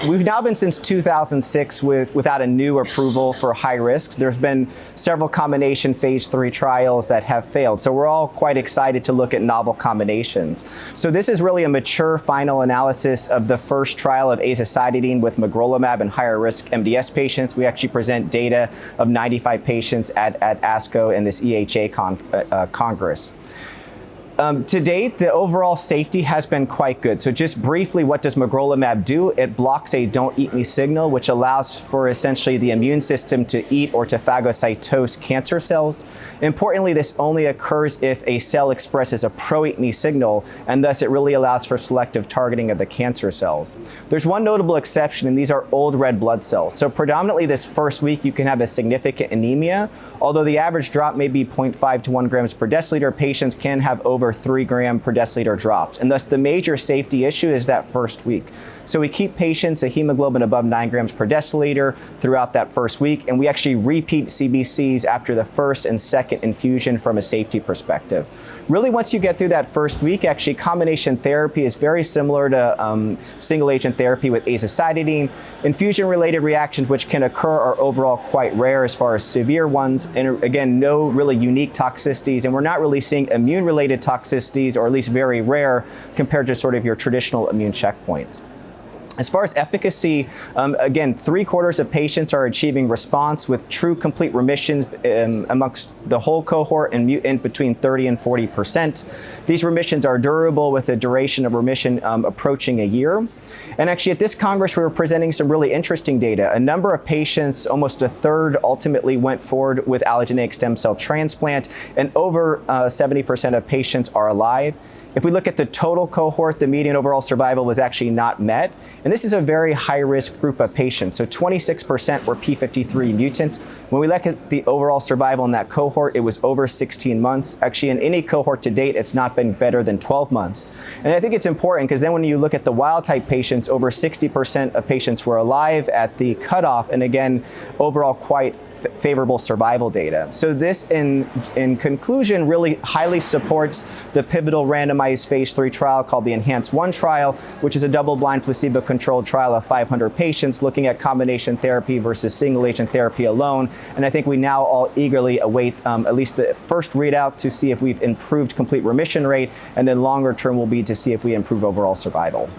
We've now been since 2006 without a new approval for high risk. There's been several combination phase 3 trials that have failed. So we're all quite excited to look at novel combinations. So this is really a mature final analysis of the first trial of azacitidine with Magrolimab in higher risk MDS patients. We actually present data of 95 patients at ASCO and this EHA Congress. To date, the overall safety has been quite good. So just briefly, what does Magrolimab do? It blocks a don't eat me signal, which allows for essentially the immune system to eat or to phagocytose cancer cells. Importantly, this only occurs if a cell expresses a pro-eat me signal, and thus it really allows for selective targeting of the cancer cells. There's one notable exception, and these are old red blood cells. So predominantly this first week, you can have a significant anemia. Although the average drop may be 0.5 to 1 grams per deciliter, patients can have over 3 gram per deciliter drops. And thus the major safety issue is that first week. So we keep patients a hemoglobin above 9 grams per deciliter throughout that first week, and we actually repeat CBCs after the first and second infusion from a safety perspective. Really, once you get through that first week, actually combination therapy is very similar to single agent therapy with azacitidine. Infusion-related reactions which can occur are overall quite rare as far as severe ones, and again, no really unique toxicities, and we're not really seeing immune-related toxicities, or at least very rare, compared to sort of your traditional immune checkpoints. As far as efficacy, again, 3/4 of patients are achieving response with true complete remissions amongst the whole cohort and mutant between 30 and 40%. These remissions are durable with a duration of remission approaching a year. And actually at this Congress, we were presenting some really interesting data. A number of patients, almost a third, ultimately went forward with allogeneic stem cell transplant, and over 70% of patients are alive. If we look at the total cohort, the median overall survival was actually not met. And this is a very high-risk group of patients. So 26% were P53 mutant. When we look at the overall survival in that cohort, it was over 16 months. Actually, in any cohort to date, it's not been better than 12 months. And I think it's important because then when you look at the wild-type patients, over 60% of patients were alive at the cutoff. And again, overall quite favorable survival data. So this, in conclusion, really highly supports the pivotal randomized phase 3 trial called the ENHANCE-1 trial, which is a double-blind placebo-controlled trial of 500 patients looking at combination therapy versus single-agent therapy alone. And I think we now all eagerly await at least the first readout to see if we've improved complete remission rate, and then longer term will be to see if we improve overall survival.